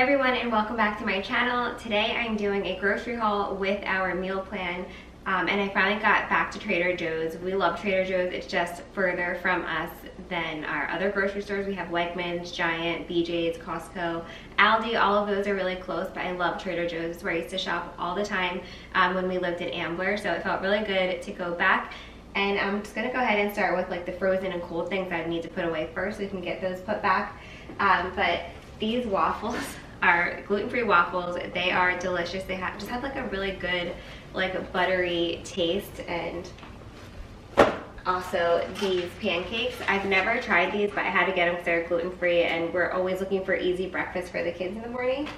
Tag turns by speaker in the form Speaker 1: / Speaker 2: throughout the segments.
Speaker 1: Hi everyone, and welcome back to my channel. Today I'm doing a grocery haul with our meal plan, and I finally got back to Trader Joe's. We love Trader Joe's. It's just further from us than our other grocery stores. We have Wegmans, Giant, BJ's, Costco, Aldi. All of those are really close, but I love Trader Joe's. It's where I used to shop all the time when we lived in Ambler, so it felt really good to go back. And I'm just gonna go ahead and start with like the frozen and cold things I need to put away first so we can get those put back. But these waffles are gluten-free waffles. They are delicious. They just have like a really good like buttery taste. And also these pancakes, I've never tried these, but I had to get them because they're gluten-free, and we're always looking for easy breakfast for the kids in the morning.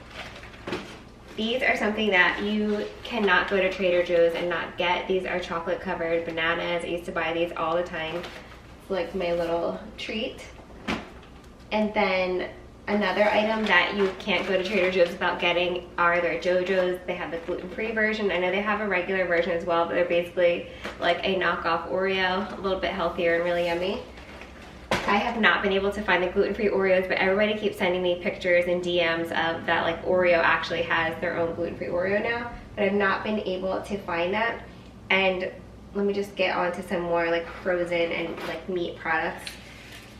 Speaker 1: These are something that you cannot go to Trader Joe's and not get. These are chocolate covered bananas. I used to buy these all the time. It's like my little treat. And then another item that you can't go to Trader Joe's without getting are their JoJo's. They have the gluten-free version. I know they have a regular version as well, but they're basically like a knockoff Oreo, a little bit healthier and really yummy. I have not been able to find the gluten-free Oreos, but everybody keeps sending me pictures and DMs of that like Oreo actually has their own gluten-free Oreo now, but I've not been able to find that. And let me just get on to some more like frozen and like meat products.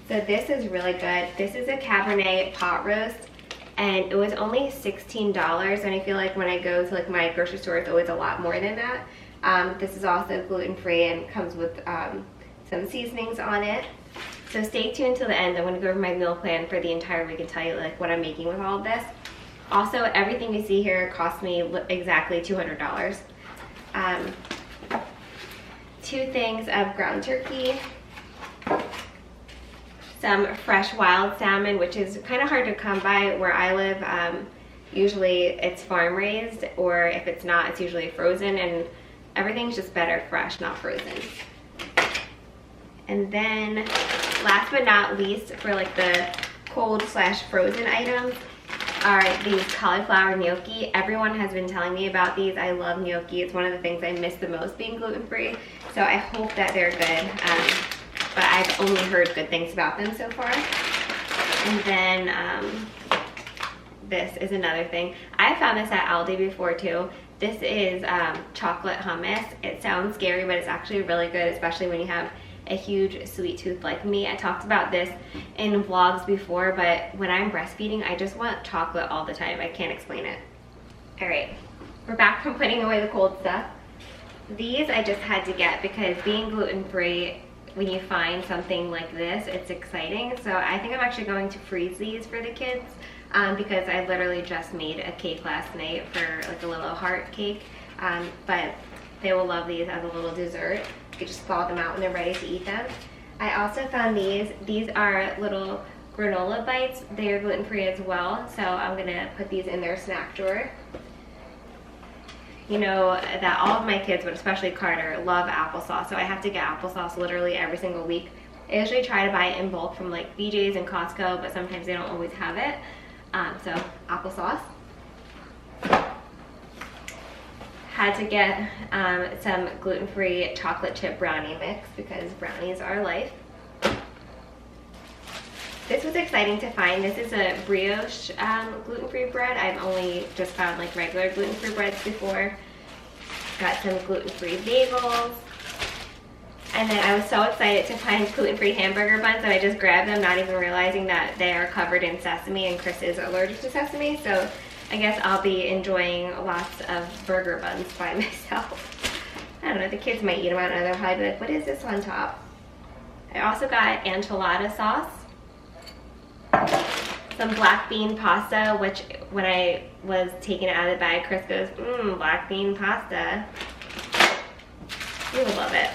Speaker 1: So this is really good. This is a Cabernet pot roast, and it was only $16, and I feel like when I go to like my grocery store, it's always a lot more than that. This is also gluten-free and comes with some seasonings on it. So stay tuned till the end. I'm going to go over my meal plan for the entire week and tell you like what I'm making with all of this. Also, everything you see here cost me exactly $200. 2 things of ground turkey, some fresh wild salmon, which is kind of hard to come by where I live. Usually it's farm raised, or if it's not, it's usually frozen, and everything's just better fresh, not frozen. And then last but not least, for like the cold / frozen items, are these cauliflower gnocchi. Everyone has been telling me about these. I love gnocchi. It's one of the things I miss the most being gluten-free, so I hope that they're good. But I've only heard good things about them so far. And then this is another thing. I found this at Aldi before too. This is chocolate hummus. It sounds scary, but it's actually really good, especially when you have a huge sweet tooth like me. I talked about this in vlogs before, but when I'm breastfeeding, I just want chocolate all the time. I can't explain it. All right, we're back from putting away the cold stuff. These I just had to get because being gluten-free, when you find something like this, it's exciting. So I think I'm actually going to freeze these for the kids because I literally just made a cake last night for like a little heart cake, but they will love these as a little dessert. You can just thaw them out when they're ready to eat them. I also found these. These are little granola bites. They are gluten-free as well, so I'm gonna put these in their snack drawer. You know that all of my kids, but especially Carter, love applesauce, so I have to get applesauce literally every single week. I usually try to buy it in bulk from like BJ's and Costco, but sometimes they don't always have it. So applesauce. Had to get some gluten-free chocolate chip brownie mix because brownies are life. This was exciting to find. This is a brioche gluten-free bread. I've only just found like regular gluten-free breads before. Got some gluten-free bagels. And then I was so excited to find gluten-free hamburger buns that I just grabbed them, not even realizing that they are covered in sesame, and Chris is allergic to sesame, so I guess I'll be enjoying lots of burger buns by myself. I don't know, the kids might eat them out and they'll probably be like, what is this on top? I also got enchilada sauce, some black bean pasta, which when I was taking it out of the bag, Chris goes, black bean pasta. You will love it.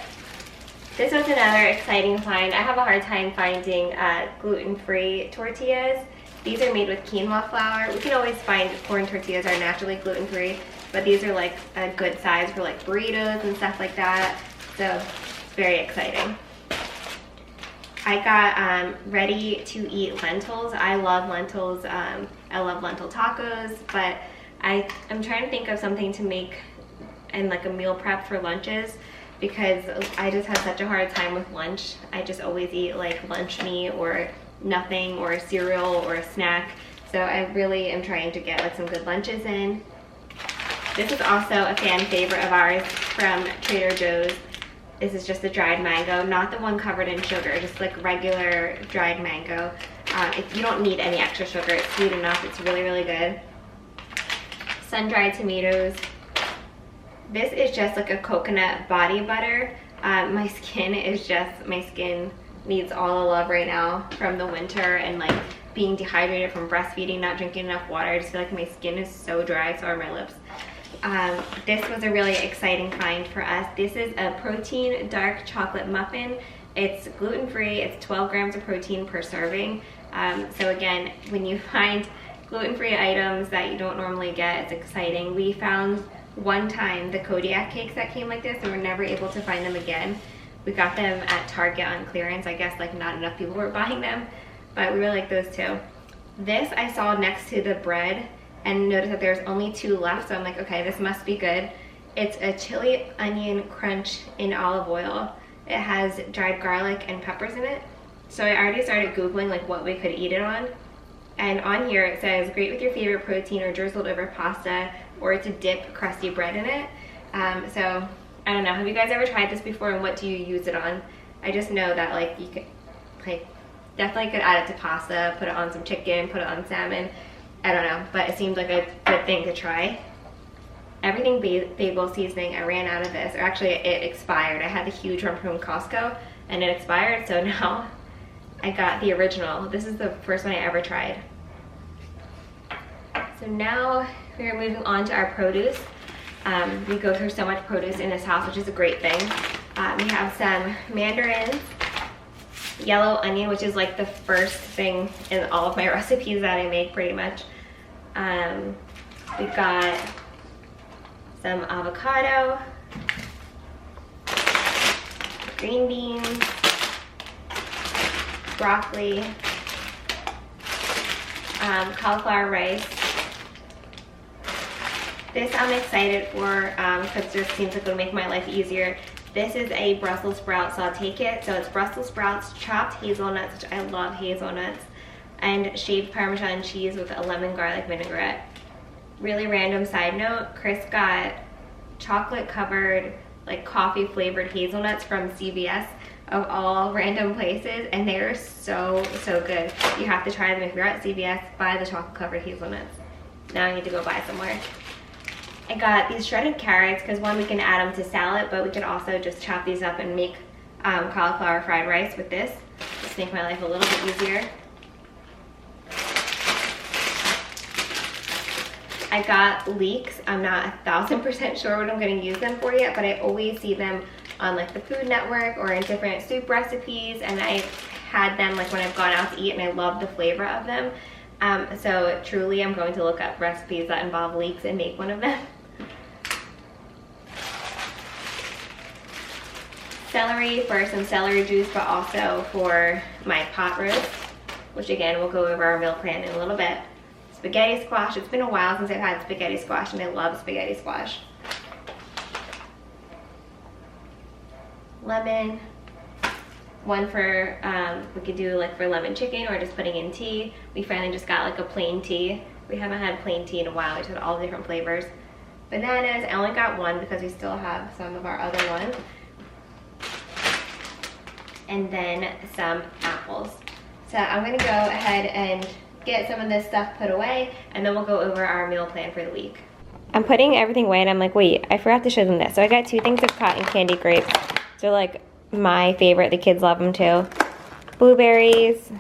Speaker 1: This was another exciting find. I have a hard time finding gluten-free tortillas. These are made with quinoa flour. We can always find corn tortillas are naturally gluten-free, but these are like a good size for like burritos and stuff like that. So it's very exciting. I got ready-to-eat lentils. I love lentils. I love lentil tacos, but I'm trying to think of something to make and like a meal prep for lunches, because I just have such a hard time with lunch. I just always eat like lunch meat or nothing, or a cereal or a snack. So I really am trying to get like some good lunches in. This is also a fan favorite of ours from Trader Joe's. This is just the dried mango, not the one covered in sugar, just like regular dried mango. You don't need any extra sugar, it's sweet enough, it's really, really good. Sun-dried tomatoes. This is just like a coconut body butter. My skin needs all the love right now from the winter and like being dehydrated from breastfeeding, not drinking enough water. I just feel like my skin is so dry, so are my lips. This was a really exciting find for us. This is a protein dark chocolate muffin. It's gluten-free, it's 12 grams of protein per serving. So again, when you find gluten-free items that you don't normally get, it's exciting. We found one time the Kodiak cakes that came like this, and we're never able to find them again. We got them at Target on clearance. I guess like not enough people were buying them, but we really like those too. This I saw next to the bread and noticed that there's only 2 left, so I'm like, okay, this must be good. It's a chili onion crunch in olive oil. It has dried garlic and peppers in it. So I already started Googling like what we could eat it on. And on here it says, great with your favorite protein or drizzled over pasta, or to dip crusty bread in it. So I don't know, have you guys ever tried this before, and what do you use it on? I just know that like you could, like, definitely could add it to pasta, put it on some chicken, put it on salmon. I don't know, but it seemed like a good thing to try. Everything bagel seasoning, I ran out of this, or actually it expired. I had the huge one from Costco and it expired, so now I got the original. This is the first one I ever tried. So now we're moving on to our produce. We go through so much produce in this house, which is a great thing. We have some mandarins, yellow onion, which is like the first thing in all of my recipes that I make pretty much. We've got some avocado, green beans, broccoli, cauliflower rice. This I'm excited for because it just seems like it would make my life easier. This is a Brussels sprout saute kit. So it's Brussels sprouts, chopped hazelnuts, which I love hazelnuts, and shaved Parmesan cheese with a lemon garlic vinaigrette. Really random side note, Chris got chocolate covered, like coffee flavored hazelnuts from CVS of all random places, and they are so, so good. You have to try them if you're at CVS. Buy the chocolate covered hazelnuts. Now I need to go buy some more. I got these shredded carrots because one, we can add them to salad, but we could also just chop these up and make cauliflower fried rice with this. Just make my life a little bit easier. I got leeks. I'm not 1000% sure what I'm going to use them for yet, but I always see them on like the Food Network or in different soup recipes, and I've had them like when I've gone out to eat, and I love the flavor of them. So truly I'm going to look up recipes that involve leeks and make one of them. Celery for some celery juice, but also for my pot roast, which again we'll go over our meal plan in a little bit. Spaghetti squash. It's been a while since I've had spaghetti squash, and I love spaghetti squash. Lemon. One for, we could do like for lemon chicken or just putting in tea. We finally just got like a plain tea. We haven't had plain tea in a while. We just had all the different flavors. Bananas. I only got one because we still have some of our other ones. And then some apples. So I'm gonna go ahead and get some of this stuff put away, and then we'll go over our meal plan for the week. I'm putting everything away, and I'm like, wait, I forgot to show them this. So I got 2 things of cotton candy grapes. They're like my favorite. The kids love them too. Blueberries,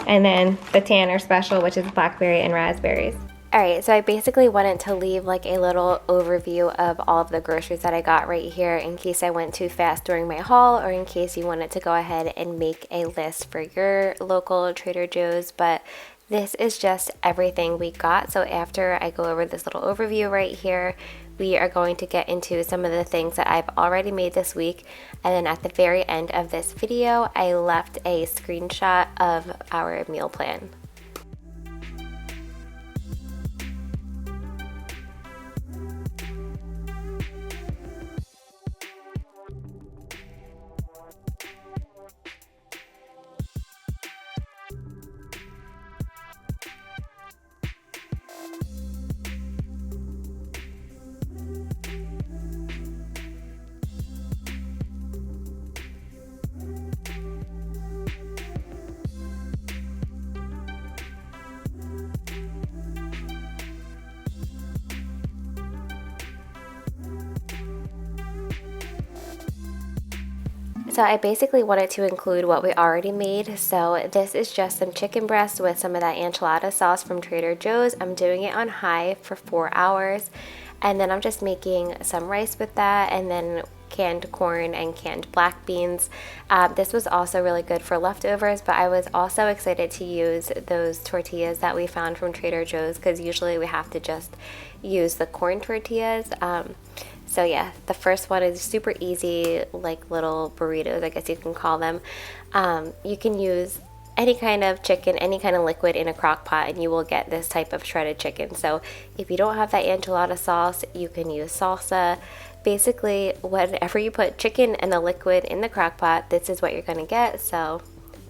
Speaker 1: and then the Tanner special, which is blackberry and raspberries. Alright, so I basically wanted to leave like a little overview of all of the groceries that I got right here in case I went too fast during my haul, or in case you wanted to go ahead and make a list for your local Trader Joe's. But this is just everything we got. So after I go over this little overview right here, we are going to get into some of the things that I've already made this week. And then at the very end of this video, I left a screenshot of our meal plan. So I basically wanted to include what we already made. So this is just some chicken breast with some of that enchilada sauce from Trader Joe's. I'm doing it on high for 4 hours. And then I'm just making some rice with that, and then canned corn and canned black beans. This was also really good for leftovers, but I was also excited to use those tortillas that we found from Trader Joe's, because usually we have to just use the corn tortillas. So yeah, the first one is super easy, like little burritos, I guess you can call them. You can use any kind of chicken, any kind of liquid in a crock pot, and you will get this type of shredded chicken. So if you don't have that enchilada sauce, you can use salsa. Basically, whenever you put chicken and the liquid in the crock pot, this is what you're gonna get. So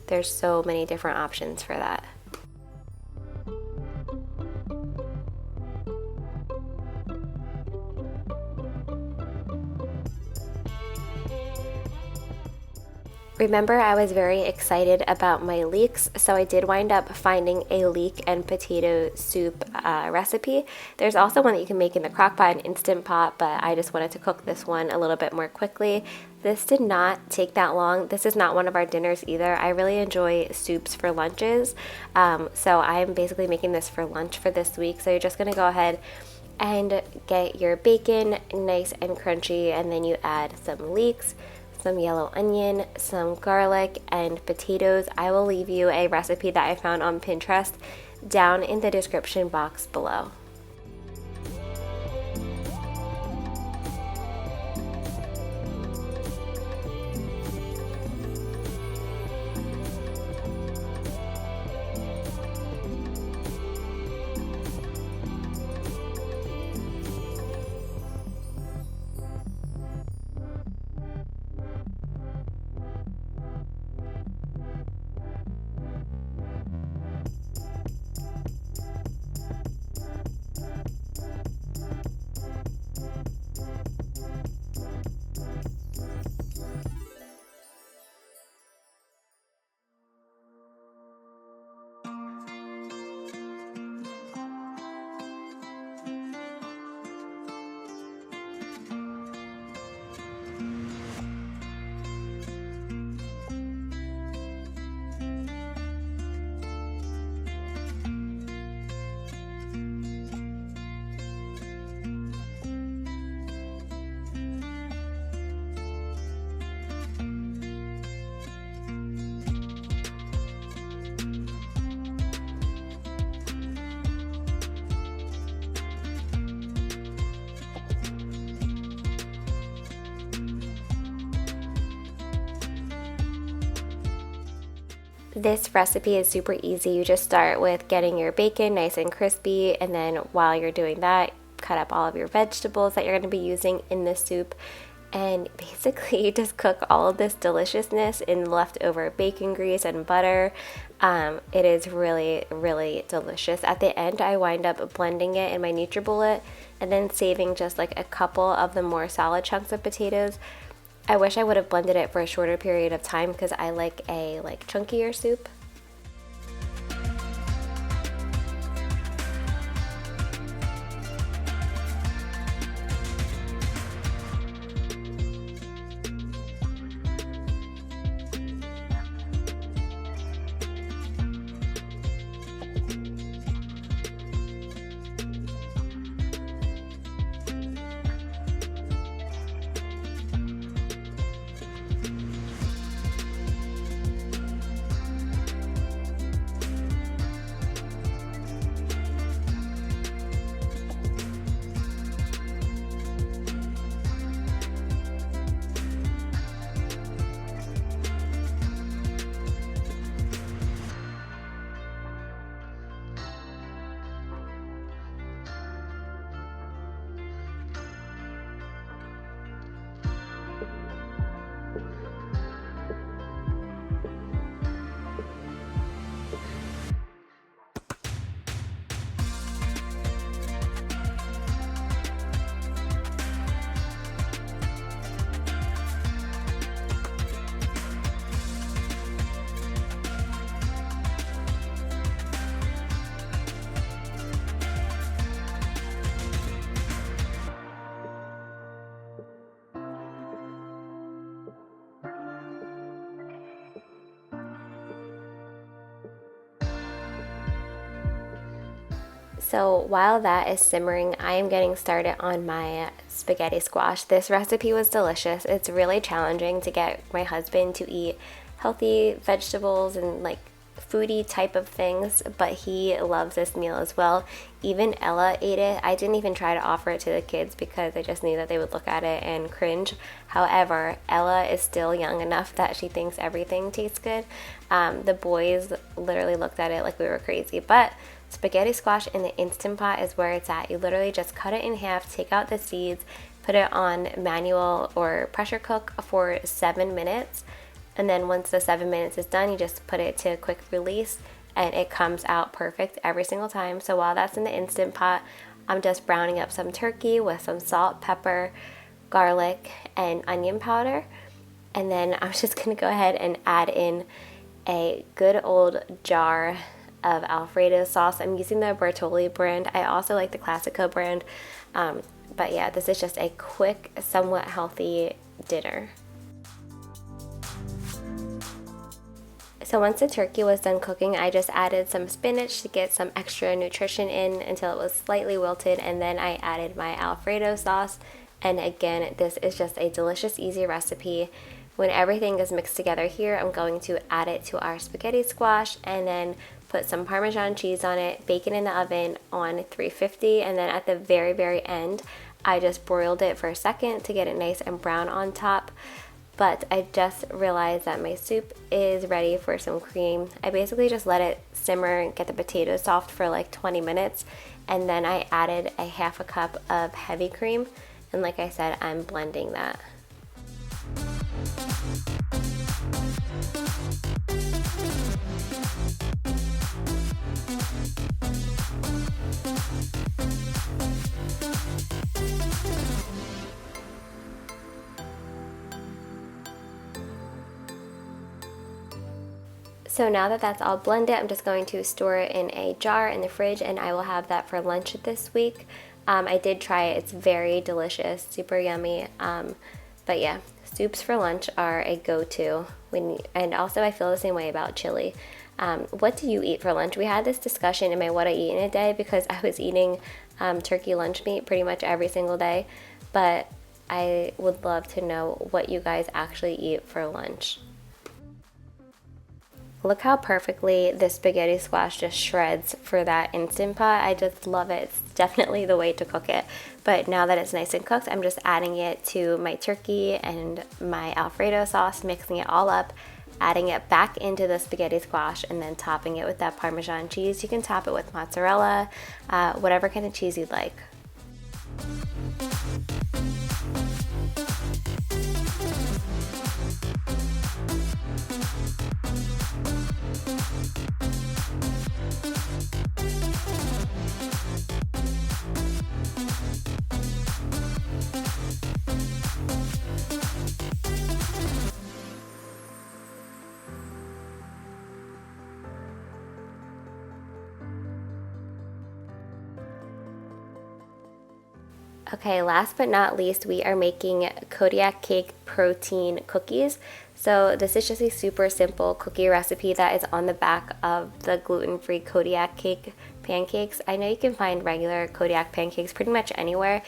Speaker 1: there's so many different options for that. Remember, I was very excited about my leeks, so I did wind up finding a leek and potato soup recipe. There's also one that you can make in the crock pot, an Instant Pot, but I just wanted to cook this one a little bit more quickly. This did not take that long. This is not one of our dinners either. I really enjoy soups for lunches, so I'm basically making this for lunch for this week. So you're just gonna go ahead and get your bacon nice and crunchy, and then you add some leeks, some yellow onion, some garlic, and potatoes. I will leave you a recipe that I found on Pinterest down in the description box below. This recipe is super easy. You just start with getting your bacon nice and crispy, and then while you're doing that, cut up all of your vegetables that you're going to be using in the soup, and basically just cook all of this deliciousness in leftover bacon grease and butter. It is really, really delicious. At the end, I wind up blending it in my NutriBullet and then saving just like a couple of the more solid chunks of potatoes. I wish I would have blended it for a shorter period of time because I like a chunkier soup. So while that is simmering, I am getting started on my spaghetti squash. This recipe was delicious. It's really challenging to get my husband to eat healthy vegetables and like foodie type of things, but he loves this meal as well. Even Ella ate it. I didn't even try to offer it to the kids because I just knew that they would look at it and cringe. However, Ella is still young enough that she thinks everything tastes good. The boys literally looked at it like we were crazy, but spaghetti squash in the Instant Pot is where it's at. You literally just cut it in half, take out the seeds, put it on manual or pressure cook for 7 minutes. And then once the 7 minutes is done, you just put it to quick release and it comes out perfect every single time. So while that's in the Instant Pot, I'm just browning up some turkey with some salt, pepper, garlic, and onion powder. And then I'm just going to go ahead and add in a good old jar of Alfredo sauce. I'm using the Bertolli brand. I also like the Classico brand. But yeah, this is just a quick, somewhat healthy dinner. So once the turkey was done cooking, I just added some spinach to get some extra nutrition in until it was slightly wilted, and then I added my Alfredo sauce. And again, this is just a delicious, easy recipe. When everything is mixed together here, I'm going to add it to our spaghetti squash and then put some Parmesan cheese on it, bake it in the oven on 350, and then at the very, very end, I just broiled it for a second to get it nice and brown on top. But I just realized that my soup is ready for some cream. I basically just let it simmer and get the potatoes soft for like 20 minutes, and then I added a half a cup of heavy cream, and like I said, I'm blending that. So now that that's all blended, I'm just going to store it in a jar in the fridge, and I will have that for lunch this week. I did try it. It's very delicious, super yummy. But yeah, soups for lunch are a go-to. And also I feel the same way about chili. What do you eat for lunch? We had this discussion in my What I Eat in a Day because I was eating turkey lunch meat pretty much every single day. But I would love to know what you guys actually eat for lunch. Look how perfectly this spaghetti squash just shreds for that Instant Pot. I just love it. It's definitely the way to cook it. But now that it's nice and cooked, I'm just adding it to my turkey and my Alfredo sauce, mixing it all up, adding it back into the spaghetti squash, and then topping it with that Parmesan cheese. You can top it with mozzarella, whatever kind of cheese you'd like. Okay, last but not least, we are making Kodiak cake protein cookies. So this is just a super simple cookie recipe that is on the back of the gluten-free Kodiak cake pancakes. I know you can find regular Kodiak pancakes pretty much anywhere,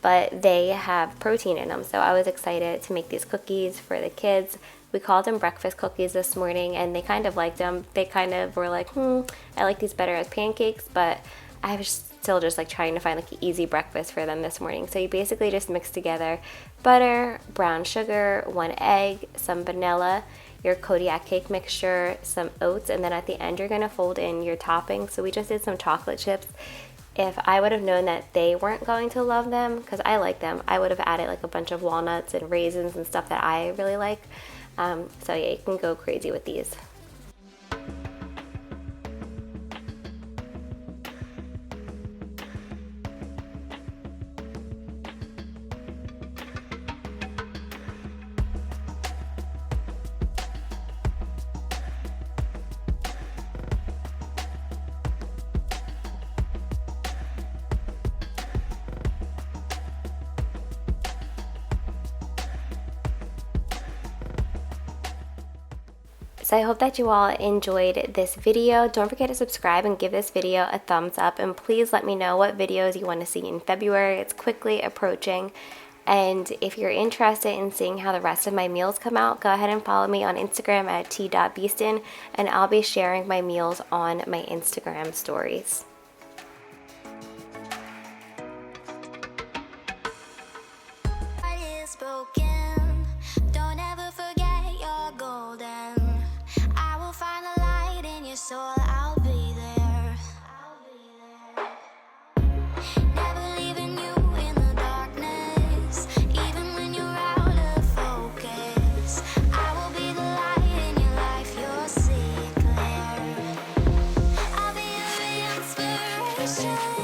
Speaker 1: but they have protein in them. So I was excited to make these cookies for the kids. We called them breakfast cookies this morning, and they kind of liked them. They kind of were like, I like these better as pancakes, but I was still just like trying to find like an easy breakfast for them this morning. So you basically just mix together butter, brown sugar, 1 egg, some vanilla, your Kodiak cake mixture, some oats, and then at the end you're going to fold in your topping. So we just did some chocolate chips. If I would have known that they weren't going to love them, because I like them, I would have added like a bunch of walnuts and raisins and stuff that I really like. So yeah, you can go crazy with these. So I hope that you all enjoyed this video. Don't forget to subscribe and give this video a thumbs up, and please let me know what videos you want to see in February. It's quickly approaching. And if you're interested in seeing how the rest of my meals come out, go ahead and follow me on Instagram at t.beaston, and I'll be sharing my meals on my Instagram stories.
Speaker 2: Broken. Don't ever forget you're golden. I will find the light in your soul. I'll be there. Never leaving you in the darkness, even when you're out of focus. I will be the light in your life. You'll see it clear. I'll be your inspiration.